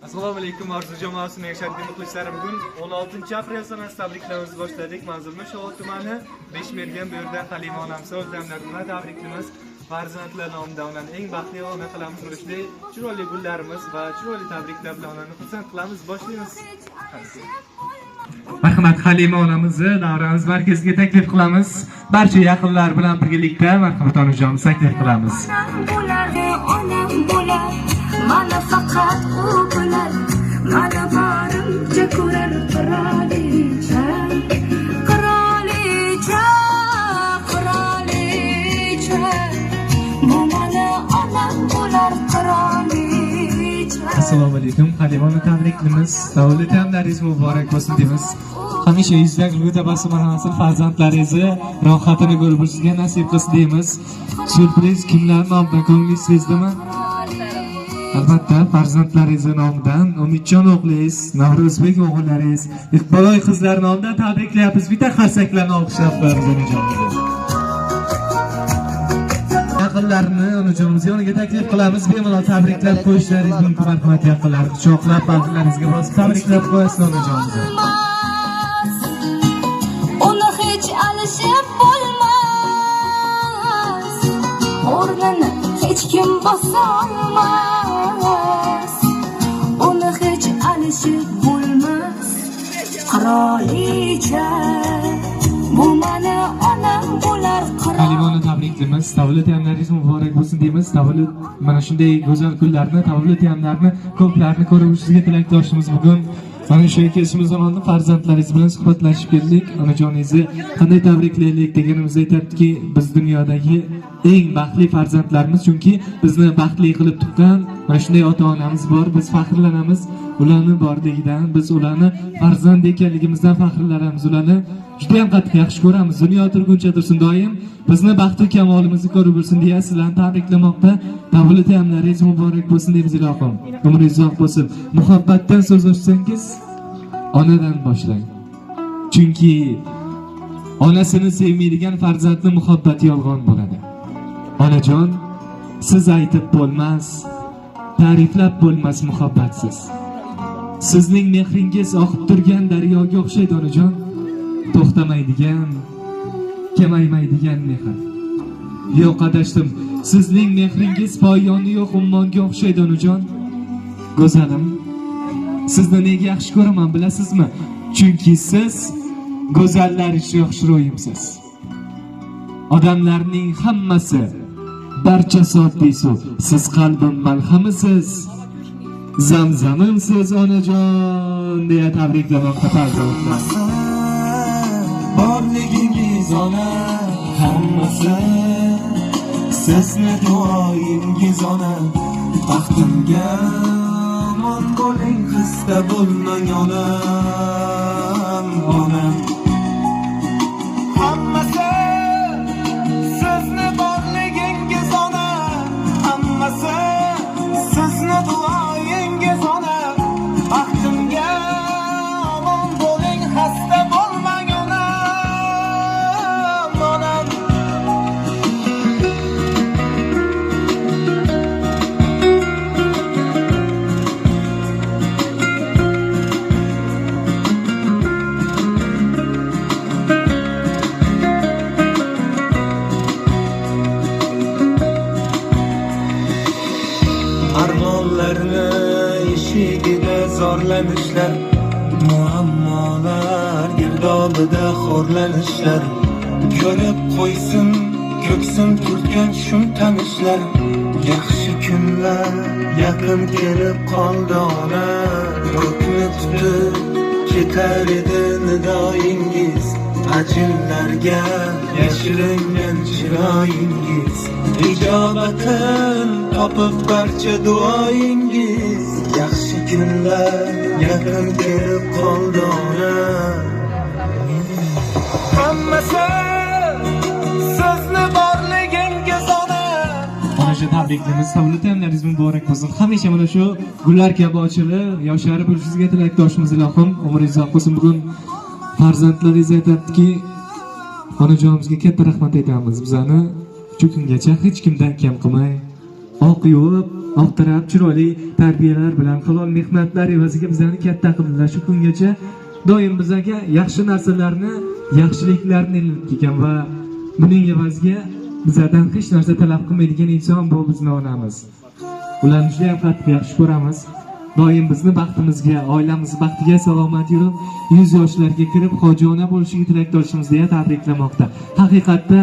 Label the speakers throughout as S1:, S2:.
S1: Assalomu alaykum Orzu jamoasining shartli muxlislari. Bugun 16 aprel sanasi tabriklarimizni boshladik. Manzilma Shovot tumani Beshmergan bu yerdan Halima onamiz o'zlaridan bilan tabriklaymiz. Farzandlar nomidan ularni eng baxtli ona qilamiz. Urushli chiroyli gullarimiz va chiroyli tabriklar bilan ularni xursand qilamiz. Boshlaymiz. Marhamat, Halima onamizni davramiz markaziga taklif qilamiz. Barcha yaqinlar bilan birgalikda marhamat onajonimizni taklif qilamiz. Mana faqat u bilan mana borimcha ko'rar qirolicha, qirolicha, qirolicha, bu mani onam bo'lar qirolicha. Assalomu alaykum, Halimani tabriklaymiz. Savol-tamlaringiz muborak bo'lsin deymiz. Hamisha yuzdan kulgu tabassum hosil farzandlaringizni rohatini ko'rib o'tishga nasib qilsin deymiz. Syurpriz kimlar nomidan ko'nglingiz sezdimi? Albatta, farzandlaringiz nomidan Umidjon o'g'lingiz, Navro'zbek o'g'illaringiz, Iqboloy qizlar nomidan tabriklayapmiz. Bitta qarsaklarni olqishlab qo'yamiz onajonimizga. Yaqinlarni onajonimiz yoniga taklif qilamiz. Bemalol tabriklab qo'yishlaringiz mumkin. Marhamat yaqinlar, quchoqlab bag'rlaringizga bosib tabriklab qo'yasiz onajonimizga. Uni hech alishib bo'lmas, o'rnini hech kim bosa olmas, uni hech alishib bo'lmas, qirolicha, bu mani onam bo'lar qirolicha. Halimani tabriklaymiz. Tavallud muborak bo'lsin deymiz. Tavallud mana shunday go'zal kunlarni, tavallud yamlarini ko'plarni ko'rib o'tishingizga tilakdoshimiz. Bugun mana shu kelishimiz zamonida farzandlaringiz bilan suhbatlashib keldik. Onajoningizni qanday tabriklaylik deganimizda aytibdiki, biz dunyodagi eng baxtli farzandlarimiz, chunki bizni baxtli qilib tuqqan mana shunday ota-onamiz bor. Biz faxrlanamiz ularni borligidan, biz ularni farzand ekanligimizdan faxrlanamiz. Ularni juda ham qattiq yaxshi ko'ramiz. Dunyo turguncha tursin doim bizni baxtu kamolimizni ko'rib o'tsin deya sizlarni tabriklamoqda. Tavallud yamlaringiz muborak bo'lsin deymiz ilohim. Umringiz uzoq bo'lsin. Muhabbatdan so'z ochsangiz, onadan boshlang. Chunki onasini sevmaydigan farzandning muhabbati yolg'on bo'ladi. Onajon, siz aytib bo'lmas, ta'riflab bo'lmas muhabbatsiz. Sizning mehringiz oqib turgan daryoga o'xshaydi onajon. To'xtamaydigan, kamaymaydigan mehr. Yo'q adashdim. Sizning mehringiz poyoni yo'q ummonga o'xshaydi onajon. Go'zalim, sizni nega yaxshi ko'raman bilasizmi? Chunki siz go'zallar ichida yoshroyimsiz. Odamlarning hammasi barchasi oddiy suv. Siz qalbim malhamisiz. Zamzamimsiz onajon deya tabriklamoqda farzandlar. Borligingiz ona, hammasi sizni duoyingiz ona. Baxtimga omon bo'ling, xista bo'lmang onam, onam. Hammasi sizni borligingiz ona, hammasi sizni duoyingiz ona. Baxtimga omon bo'ling, xasta bo'lmang onam, onam. Armonlarni eshigida zorlanishlar, muammolar girdobida xo'rlanishlar. Ko'rib qo'ysin ko'ksim turgan shum tanishlar. Yaxshi kunlar yaqin kelib qoldi ona. Ko'kni tutib ketar edi nidoyingiz, ajinlarga yashiringan chiroyingiz. Ijobatin topib barcha duoyingiz. Yaxshi kunlar yaqin kelib qoldi ona. Hammasi sizni borligingiz ona. Onajon tabriklaymiz. Tavallud yamlaringiz muborak bo'lsin. Hamisha mana shu gullar kabi ochilib, yosharib bo'lishingizga tilakdoshimiz ilohim. Umringiz uzoq bo'lsin. Bugun farzandlaringiz aytadiki, onajonimizga katta rahmat aytamiz. Bizani shu kungacha hech kimdan kam qilmay, oq yuvib, oqtirab, chiroyli tarbiyalar bilan halol mehnatlar evaziga bizlarni katta qildilar. Shu kungacha doim bizlarga yaxshi narsalarni, yaxshiliklarni ilib va buning evaziga bizlardan hech narsa talab qilmaydigan inson bu bizning onamiz. Ularni juda ham qattiq yaxshi ko'ramiz. Doim bizni baxtimizga, oilamiz baxtiga salomat yurib, 100 yoshlarga kirib, hojona bo'lishiga tilakdoshimiz deya tabriklamoqda. Haqiqatda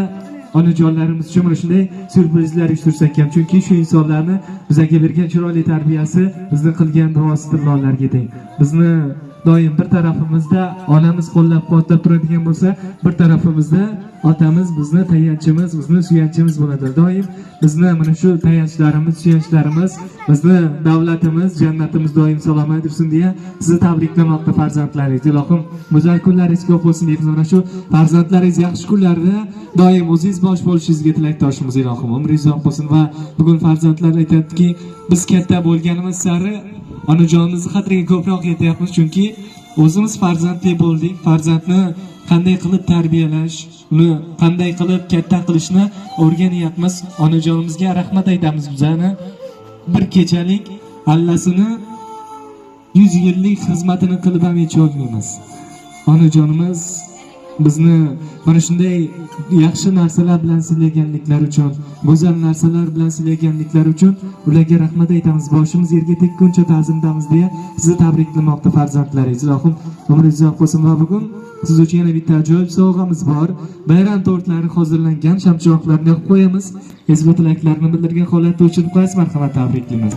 S1: onajonlarimiz uchun mana shunday syurprizlar uyushtirsak ham, chunki shu insonlarni bizga bergan chiroyli tarbiyasi bizni qilgan duosidir Allohlarga teng. Bizni doim bir tarafimizda onamiz qo'llab-quvvatlab turadigan bo'lsa, bir tarafimizda otamiz bizni tayanchimiz, bizni suyanchimiz bo'ladi. Doim bizni mana shu tayanchlarimiz, suyanchlarimiz, bizni davlatimiz, jannatimiz doim salomat yursin deya sizni tabriklamoqda farzandlaringiz. Ilohim, go'zal kunlaringiz ko'p bo'lsin deb mana shu farzandlaringiz yaxshi kunlarda doim o'zingiz bosh bo'lishingizga tilakdoshimiz ilohim. Umringiz uzoq bo'lsin va bugun farzandlar aytadiki, biz katta bo'lganimiz sari onajonimizni qadriga ko'proq yetyapmiz, chunki o'zimiz farzandli bo'ldik. Farzandni qanday qilib tarbiyalash, uni qanday qilib katta qilishni o'rganyapmiz. Onajonimizga rahmat aytamiz. Bizani bir kechalik allasini 100 yillik xizmatini qilib ham yecha olmaymiz. Onajonimiz bizni mana shunday yaxshi narsalar bilan silaganliklari uchun, go'zal narsalar bilan silaganliklari uchun ularga rahmat aytamiz. Boshimiz yerga tekkuncha ta'zimdamiz deya sizni tabriklamoqda farzandlaringiz. Ilohim umringiz uzoq bo'lsin va bugun siz uchun yana bitta ajoyib sovg'amiz bor. Bayram tortlari hozirlangan, shamchiroqlarni yoqib qo'yamiz. Ezgu tilaklarni bildirgan holatda o'chirib qo'yasiz. Marhamat, tabriklaymiz.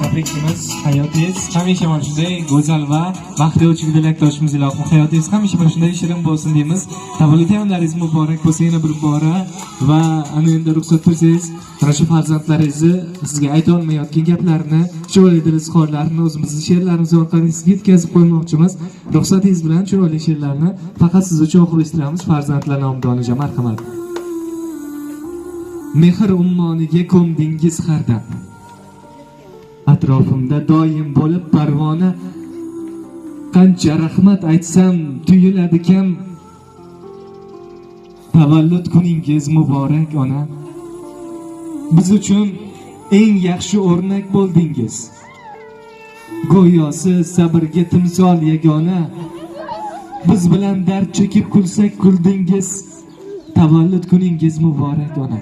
S1: Tabriklaymiz. Hayotingiz hamisha mana shunday go'zal va baxtli o'tishga tilakdoshimiz ilohim. Hayotingiz hamisha mana shunday shirin bo'lsin deymiz. Tavalludlaringiz muborak bo'lsin yana bir bora va ana endi ruxsat bersangiz, mana shu farzandlaringizni sizga ayta olmayotgan gaplarni, chiroyli dil izhorlarini o'zimizning she'rlarimiz orqali sizga yetkazib qo'ymoqchimiz. Ruxsatingiz bilan chiroyli she'rlarni faqat siz uchun o'qib estiramiz. Farzandlar nomidan onajon, marhamat. Mehr ummoniga ko'mdingiz hardam. Atrofimda doim bo'lib parvona, qancha rahmat aytsam tuyuladi kam. Tavallud kuningiz muborak ona. Biz uchun eng yaxshi o'rnak bo'ldingiz. Go'yo siz sabrga timsol yagona. Biz bilan dard chekib kulsak kuldingiz. Tavallud kuningiz muborak ona.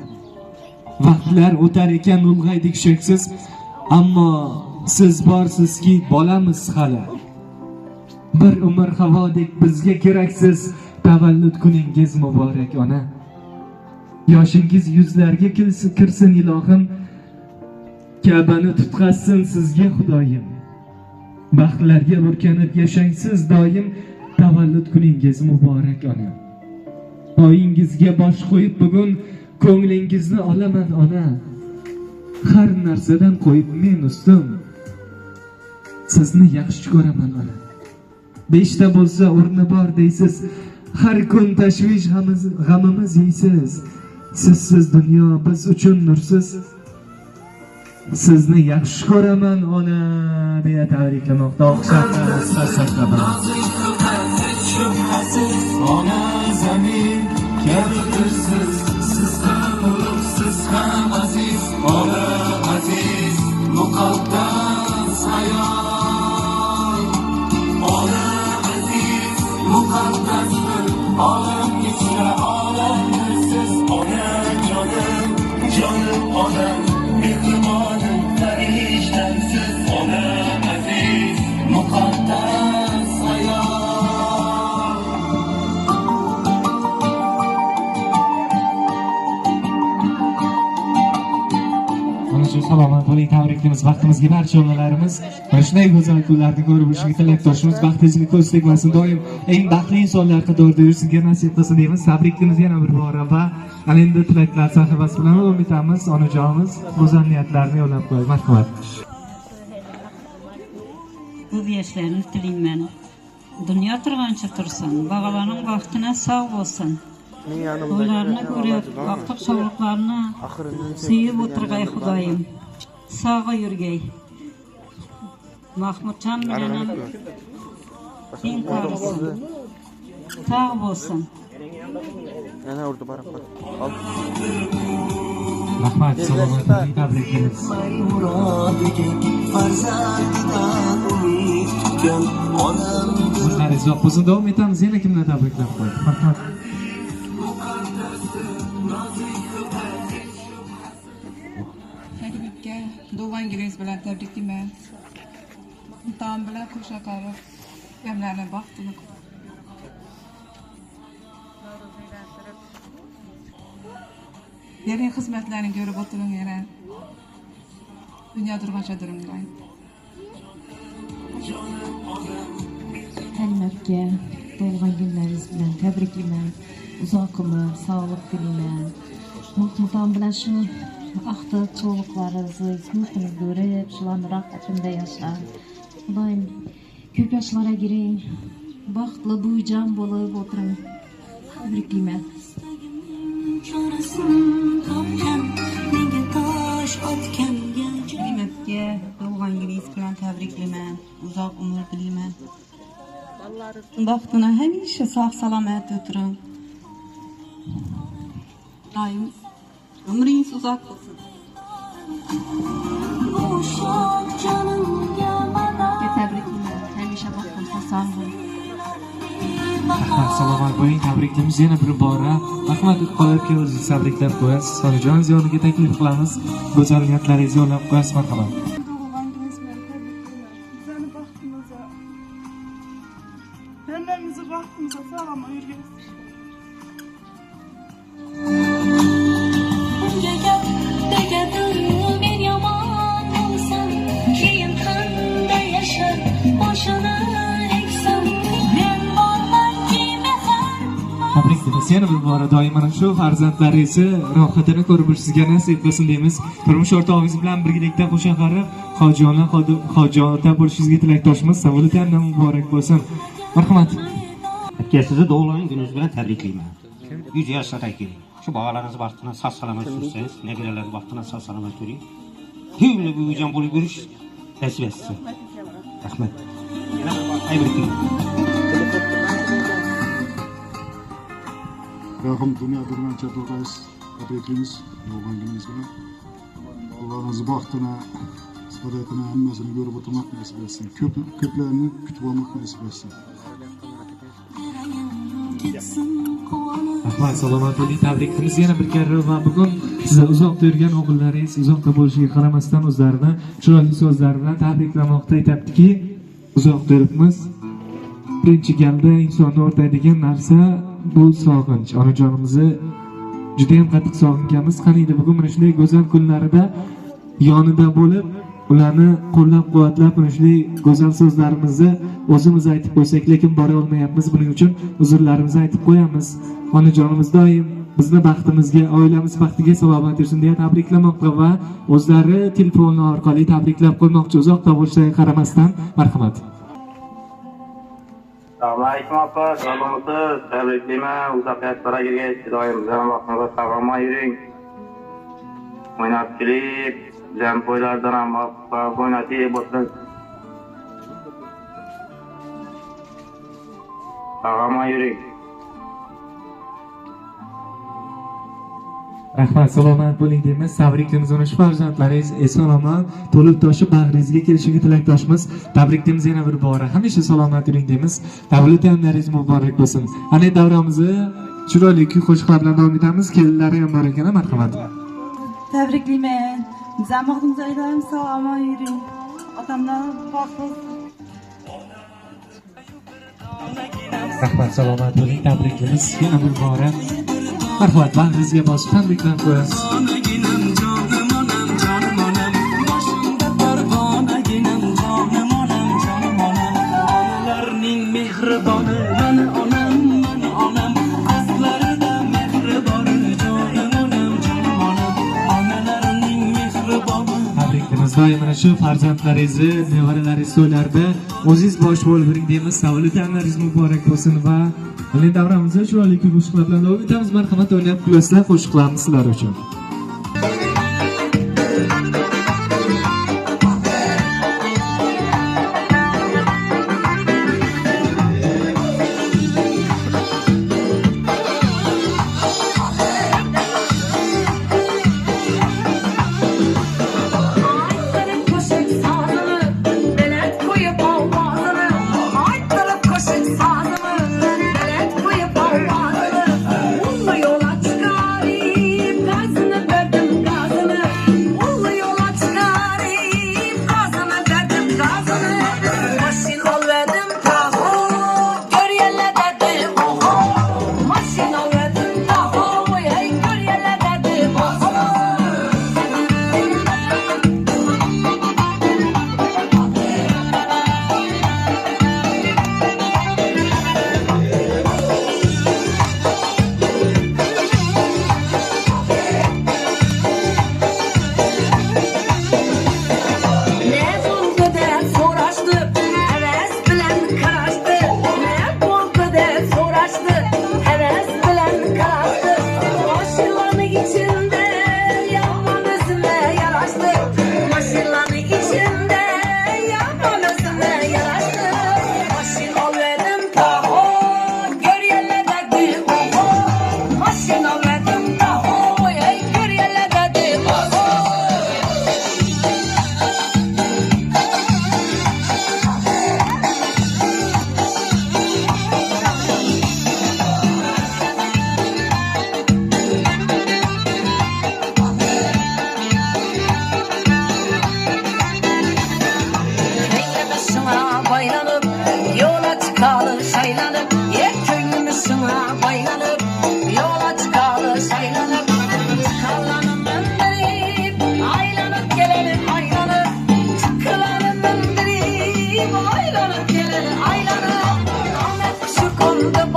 S1: Vaqtlar o'tar ekan ulg'aydik shaksiz, ammo siz borsizki bolamiz hali. Bir umr havodek bizga keraksiz. Tavallud kuningiz muborak ona. Yoshingiz yuzlarga kirsin ilohim. Ka'bani tutqazsin sizga Xudoyim. Baxtlarga burkanib yashang siz doim. Tavallud kuningiz muborak ona. Oyingizga bosh qo'yib bugun ko'nglingizni olaman ona. Har narsadan qo'yib men ustim. Sizni yaxshi ko'raman ona. 5 ta bo'lsa o'rni bor deysiz. Har kun tashvish g'amimiz yeysiz. Sizsiz dunyo biz uchun nursiz. Sizni yaxshi ko'raman ona deya tabriklamoqda. O'xshatamiz sassaqaman. Ona zamin kabidirsiz. Siz ham ulug', siz ham aziz. Ona aziz, muqaddas hayot. Ona aziz, muqaddasdir. Olam ichra, olamdir siz. Ona jonim, jonim onam, mehmonim, farishtamsiz. Ona aziz, muqaddas hayot. Salomat bo'ling, tabriklaymiz. Vaqtimizga barcha onalarimiz mana shunday go'zal kunlarni ko'rib o'rishiga tilakdoshimiz. Baxtingizni ko'z tegmasin, doim eng baxtli insonlar qatorida yurishingizga nasib qilsin deymiz. Tabriklaymiz yana bir bora va ana endi tilaklar sahifasi bilan davom etamiz. Onajonimiz go'zal niyatlarini yo'llab qo'ydi. Marhamat.
S2: Ko'p yoshlarni tilayman. Dunyo turgancha tursin. Bog'larning vaqtini sog' bo'lsin. Ularni ko'rib, vaqt sog'liqlarini suyib o'tirg'ay Xudoyim. sağ yurgay. Mahmudcan bilen en karısı. Sağ olsun.
S3: Ana orada baraq bor. Al.
S1: Rahmat, salomat bo'ling, tabriklaymiz. Bunlar izoh bo'lsin, davom etamiz. Yana kimlar tabriklab qo'ydi? Rahmat.
S4: Tabrikka doğangiz bilan tabriklayman. Tam bilan qo'sha qarab, gamlarni baxtini yana xizmatlarni ko'rib o'tiring yana. Dunyo turgancha turinglar.
S5: Hammamga tug'ilgan kunlaringiz bilan tabriklayman. Uzoq umr, sog'lik tilayman. Muhtam bilan shu ahdi cho'liqlaringizni ko'rib, shularni rohatida yashang. Xudoyim ko'p yoshlarga giring. Baxtli bo'yjon bo'lib o'tiring. Tabriklayman.
S2: Nimetga doğangiz bilan tabriklayman. Uzoq umr tilayman. Baxtini hamisha sog' salomat o'tiring. Doim umringiz uzoq bo'lsin.
S5: Tabriklayman. Hamisha baxtli sog' bo'ling.
S1: Rahmat, salomat bo'ling, tabriklaymiz yana bir bora. Rahmat, qo'lga o'zingiz tabriklab qo'yasiz. Solijoningiz yoniga taklif qilamiz. Go'zal niyatlaringizni yo'llab qo'yasiz, marhamat.
S4: Hammamizni baxtimizga sog'lom yurgaysiz.
S1: Tabriklaymiz yana bir bora. Doim mana shu farzandlaringizni rohatini ko'rib sizga nasib qilsin deymiz. Turmush o'rtog'ingiz bilan birgalikda qo'sha qarib, hojiona bo'lishingizga tilakdoshmiz. Savolida ham muborak bo'lsin. Marhamat.
S6: Sizni doğulan gününüz bilan tabriklayman. 100 yoshlarga keling. Shu bolalarimiz vaqtida sog' salomat yursangiz, nabiralar vaqtida sog' salomat yuring. Himli bo'yjon bo'lib yurish nasib etsin. Rahmat. Tabriklayman.
S7: Rahim dünya durmancha to'g'ris tabriklaymiz doğan gününüz bilan. Allohning baxtini, saodatini hammasini ko'rib o'tirmoq nasib etsin. Ko'plarni kutib olmoq nasib etsin.
S1: Rahmat, salomat bo'ling, tabriklaymiz yana bir karra va bugun sizlar uzoqda yurgan o'g'illaringiz uzoqda bo'lishiga qaramasdan o'zlarini chiroyli so'zlar bilan tabriklamoqda aytibdiki, uzoqda yuribmiz. Birinchi galda insonni o'rtaydigan narsa bu sog'inch. Onajonimizni juda ham qattiq sog'inganmiz. Qaniydi bugun mana shunday go'zal kunlarida yonida bo'lib, ularni qo'llab-quvvatlab, mana shunday go'zal so'zlarimizni o'zimiz aytib qo'ysak, lekin bora olmayapmiz. Buning uchun uzrlarimizni aytib qo'yamiz. Onajonimiz doim bizni baxtimizga, oilamiz baxtiga salomat yursin deya tabriklamoqda va o'zlari telefon orqali tabriklab qo'ymoqchi, uzoqda bo'lishiga qaramasdan. Marhamat.
S8: Assalomu alaykum opa, salomsiz, tabriklayman. Uzoq yoshlarga kirgach, doim bizning vaqtimizda sog'lom yuring. O'ynab kulib, jam to'ylardan ham o'ynatib bo'lsin. Sog'lom yuring.
S1: Rahmat, salomat bo'ling deymiz. Tabriklaymiz uni shu farzandlaringiz eson-omon to'lib toshib bag'ringizga kelishiga tilakdoshmiz. Tabriklaymiz yana bir bora. Hamisha salomat yuring deymiz. Tavlid kunlaringiz muborak bo'lsin. Ana davramizni chiroyli kuy qo'shiqlar bilan davom etamiz. Kelinlari ham bor ekan, marhamat.
S4: Tabriklayman. Zamoqimizda doim sog'lom yuring. Otamdan baxtli.
S1: Rahmat, salomat bo'ling, tabriklaymiz yana bir bora. Marhamat, bag'ringizga bosib tabriklab qo'yasiz.
S9: Onalarning mehriboni, mani onam, qizlarida mehriboni, jonim onam, onalarning mehriboni.
S1: Tabriklaymiz. Doim mana shu farzandlaringizni, nevaralaringiz to'ylarida o'zingiz bosh bo'lib yuring deymiz. Savolitanlaringiz muborak bo'lsin va Endi davramizda chiroyli kuy qo'shiqlar bilan davom etamiz. Marhamat, o'ynab kulasizlar qo'shiqlarni sizlar uchun.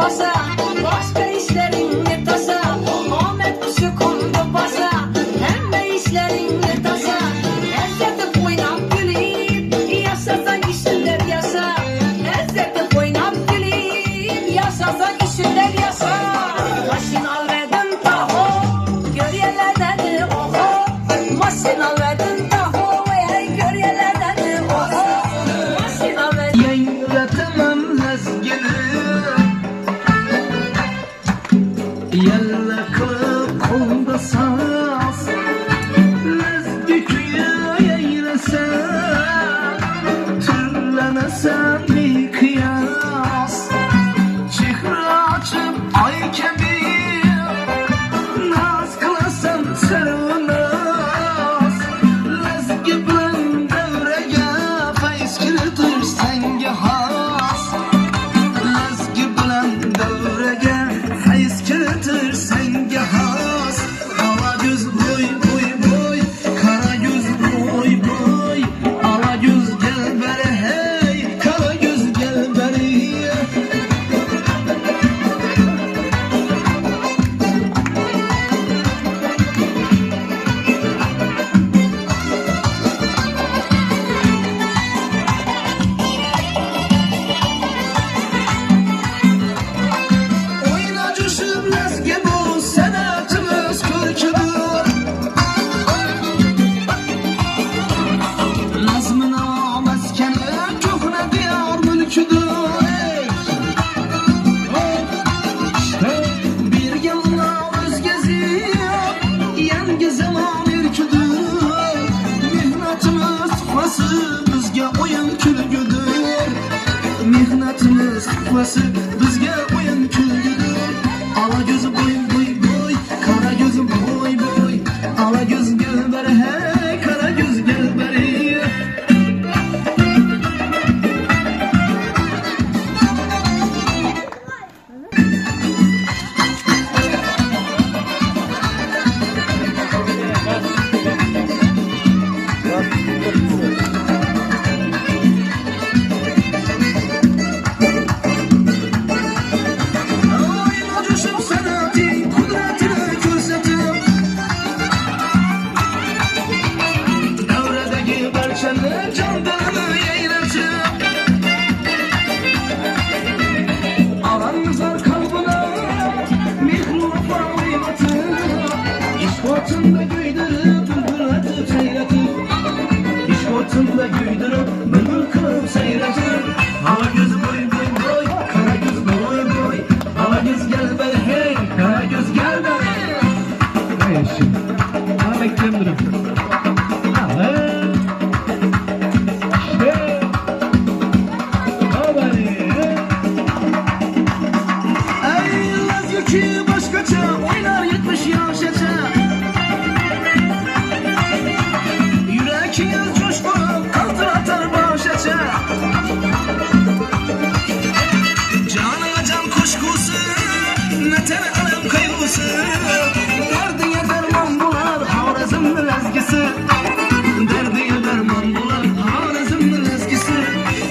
S10: basa, başka işlerin ne tasa, Ahmet kuşu kondu basa, hemme işlerin ne tasa, Ezzetip oynap gülüp, yaşasan işler yaşa, Ezzetip oynap gülüp, yaşasan işler yaşa, Maşin al verdin taho, görüyelerden oho, Maşin al verdin taho, görüyelerden oho, Maşin al verdin.
S9: Yaylatamam lezgini Yalla kılıp kolda saz Lezgi küye yaylasam Türlenesem bir kıyas Çihra açıp ay kebir Naz kılasam sarılmaz Lezgi bilen devrege Feyz kiritir senge has Lezgi bilen devrege Feyz kiritir senge has Ala göz boy boy boy Kara göz boy boy Ala göz gel beri hey Kara göz gel beri Oyna coşup lezgi bu sanatımız kürküdür Nazmına meskeni köhne diyar mülküdür Bir yılına özgezi Yengi zaman ürküdür Mihnatımız tıfası bizge oyun külgüdür Mihnatımız tıfası bizge oyun külgüdür Ala gözü boy boy boy Kara gözü boy boy Ala göz gel beri hey Kara göz gel beri Oyna coşup sanatın kudretini gösterip Devredeki berçeni canlarını yaylatıp Alanızlar kalbına mihlufa uymatıp İşportunda güydürüp bülbül atıp seyretip İşportunda güydürüp bülbül kılıp seyretip Ala gözü boy boy boy Kara göz boy boy Ala göz gel beri hey Kara göz gel beri
S1: Hey şimdi. Ama beklemiyorum.
S9: Ey lezgi ki başkaça oynar 70 yaşaça Yüreğiniz coşkup kaltır atar başaça Canına can kuşkusu Meter alem kaygısı Derdiye derman bular Harazımlı lezgisi Derdiye derman bular Harazımlı lezgisi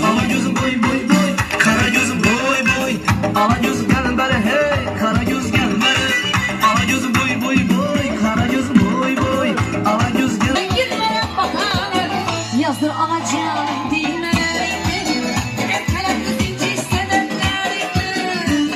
S9: Ala gözü boy boy boy Kara gözü boy boy Ala gözü gel beri hey Kara göz gel beri Ala gözü boy boy boy Kara gözü boy boy Ala göz gel
S10: Girmeye bakar, yazdır alacağım dinlerim, erkeler düzinci sevenlerim.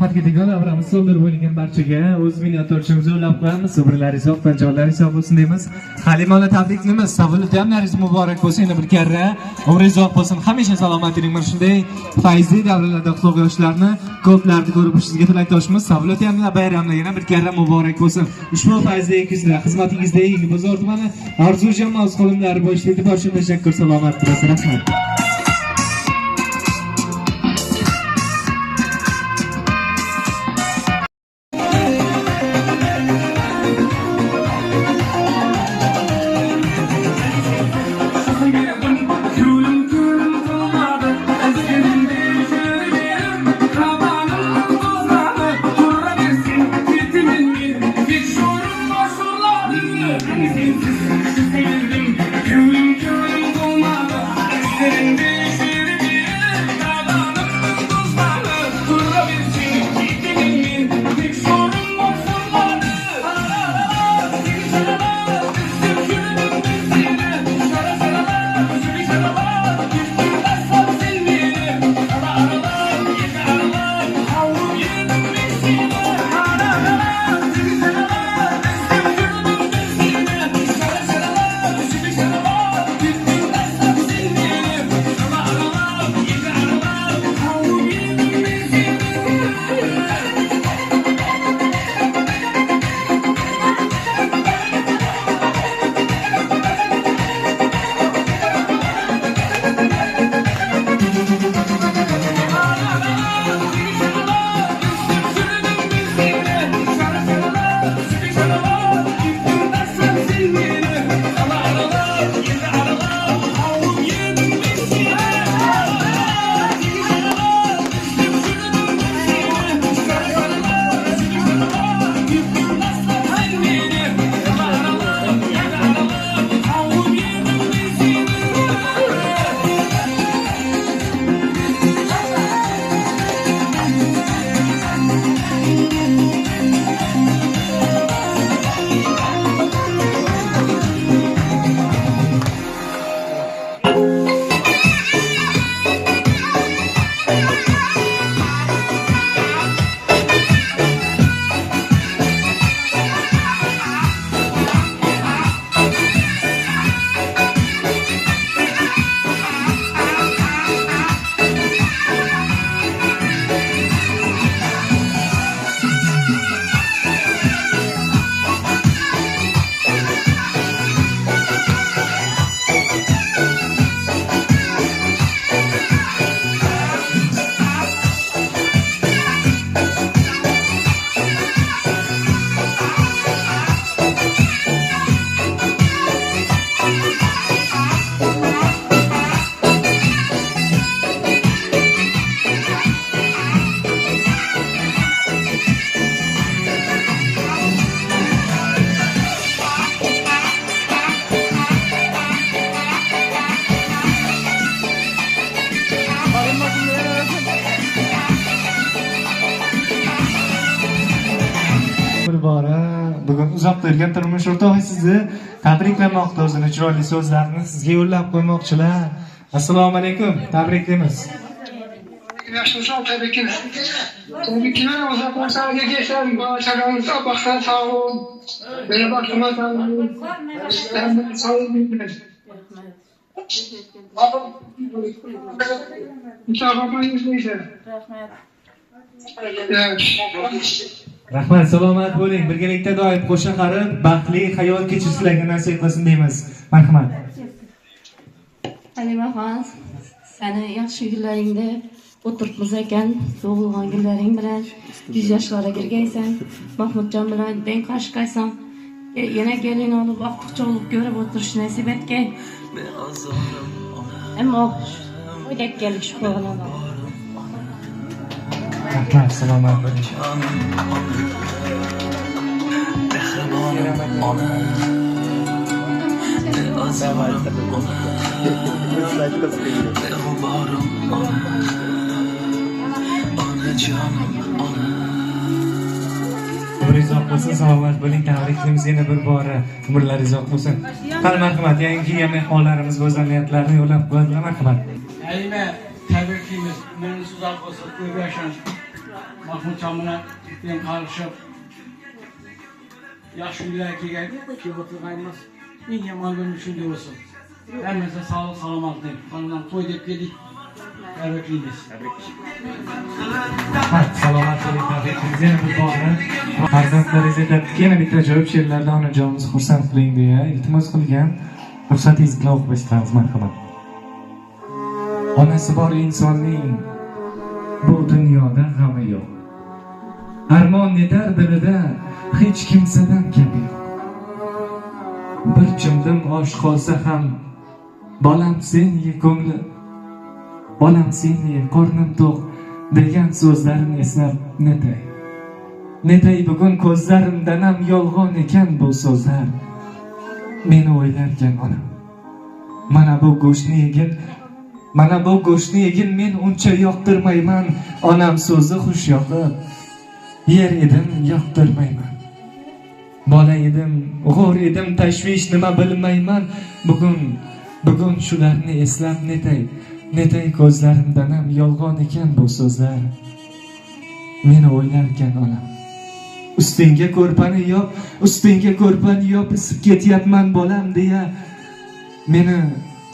S1: marhamatga degan abramiz so'ldirib bo'lgan barchaga o'z miniatyurchamizni yo'llab qo'yamiz. Sabrlaringiz sog', jonlaringiz sog' bo'lsin deymiz. Halimona tabriklaymiz. Savoliyatingiz muborak bo'lsin. Yana bir karra umringiz uzoq bo'lsin. Hamisha salomatlik mana shunday fayzli davrlarda qutlug' yoshlarni ko'plarni ko'rib sizga tilakdoshmiz. Savoliyatingiz bayramlar yana bir karra muborak bo'lsin. Ushbu fayzli ekizlar xizmatingizda Yangi Bozor tumani Orzu jamoasi xodimlari boshlig'i barcha tashakkur salomat bo'lasiz. Rahmat. Bugun uzoq turgan turmush o'rtog'i sizni tabriklamoqda, o'zini chiroyli so'zlarini sizga yo'llab qo'ymoqchilar. Assalomu alaykum, tabriklaymiz.
S11: Yaxshi tabriklaymiz. Tabriklar uzoq maqsadga yetishgan barchalarimizga baxtli sog'lik, meni baxtimga sog'lik.
S1: Rahmat, salomat bo'ling. Birgalikda doim qo'sha qarib, baxtli hayot kechirishlarga nasib qilsin deymiz. Marhamat.
S5: Halimaxon, seni yaxshi kunlaringda o'tiribmiz ekan, tug'ilgan kunlaring bilan 100 yoshlarga kirgaysan, Mahmudjon bilan ben qarshqaysan. Yana kelin olib vaqtiqcha ko'rib o'tirish nasib etgay. Ammo o'ylab keldik shu qilgan.
S1: Rahmat, salomat bo'ling. Umringiz uzoq bo'lsin, salomat bo'ling. Tabriklaymiz yana bir bora. Umrlaringiz uzoq bo'lsin. Qani marhamat, yangi mehmonlarimiz o'z niyatlarini yo'llab qo'yadilar. Marhamat.
S12: Halima, tabriklaymiz. Umringiz uzoq bo'lsin, ko'p yashash. Mahmudjon bilan bilan qarishib yaxshi uylarga kelib o'tirganmiz. Eng yomon kunimiz shunday bo'lsin. Hammasi sog'lik, salomatlik. Qandan to'y deb keldik. Tabriklaymiz.
S1: Salomatlik, tabriklaymiz. Yana bir bora farzandlaringiz aytdiki, yana bitta ajoyib she'rlardan onajonimizni xursand qiling deya iltimos qilgan. Ruxsatingiz bilan o'qib eshitamiz, marhamat. Onasi bor insonning bu dunyoda g'ami yo'q. Armon netar dilida hech kimsadan kabi yo'q. Bir chimdim osh qolsa ham bolam sen ye ko'nglim, bolam sen ye qornim to'q degan so'zlarini eslab netay bugun ko'zlarimdan ham yolg'on ekan bu so'zlar. Meni o'ylarkan onam, mana bu go'shtni yegin men uncha yoqtirmayman. Onam so'zi xush yoqib yer edim yoqtirmayman. Bola edim, g'o'r edim, tashvish nima bilmayman. Bugun shularni eslab netay ko'zlarimdan ham yolg'on ekan bu so'zlar. Meni o'ylarkan onam. Ustingga ko'rpani yop isib ketyapman bolam deya meni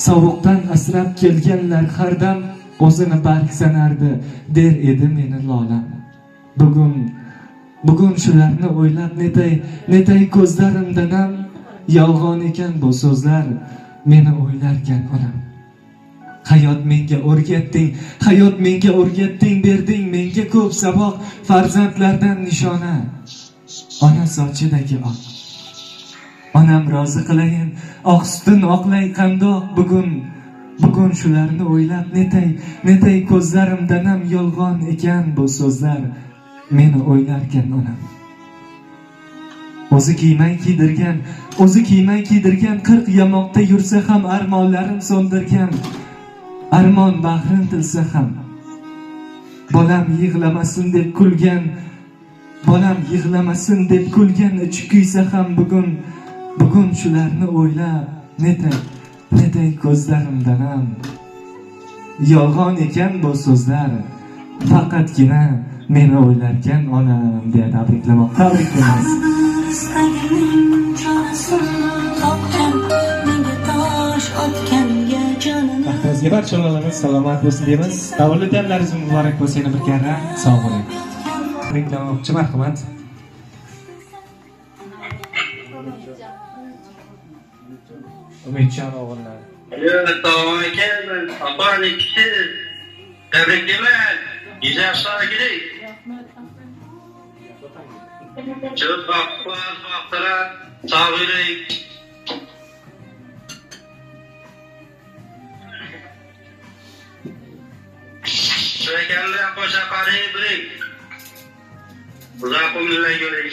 S1: sovuqdan asrab kelganlar hardam o'zini barg sanardi der edi meni lolam. Bugun shularni o'ylab netay ko'zlarimdan ham yolg'on ekan bu so'zlar. Meni o'ylarkan onam. Hayot menga o'rgatding, berding menga ko'p saboq, farzandlardan nishona. Ona sochidagi oq. Onam rozi qilayin, oq sutin oqlay qandoq. Bugun shularni o'ylab netay ko'zlarimdan ham yolg'on ekan bu so'zlar. Meni o'ylarkan onam. O'zi kiymay kiydirgan 40 yamoqda yursa ham armonlarim so'ndirgan. Armon bahrin tilsa ham bolam yig'lamasin deb kulgan ichi kuysa ham bugun shularni o'ylab netay ko'zlarimdan ham yolg'on ekan bu so'zlar. Faqatgina meni o'ylarkan onam deya tabriklaymiz. Vaqtimizga barcha onalarimiz salomat bo'lsin deymiz. Tavallud kunlaringiz muborak bo'lsin yana bir karra. Sog' bo'ling. Tabriklamoqchi, marhamat. Umidjon o'g'illar.
S8: Assalomu alaykum. Apani kishi tabriklayman. 100 yoshlarga keling. Çok vaqtlar sağ bo'ling. Şekerler koşa qarayib bo'ling. Uzoq umrlar ko'ring.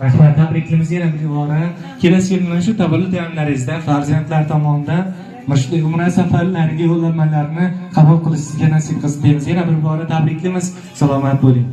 S1: Rahmat, tabriklaymiz yana bir bora. Kelasi yil mana shu tavallud ayonlaringizda farzandlar tomonidan mana shunday umra safarlariga yo'llanmalarni qabul qilishingizni nasib qilsin deymiz. Yana bir bora tabriklaymiz. Salomat bo'ling.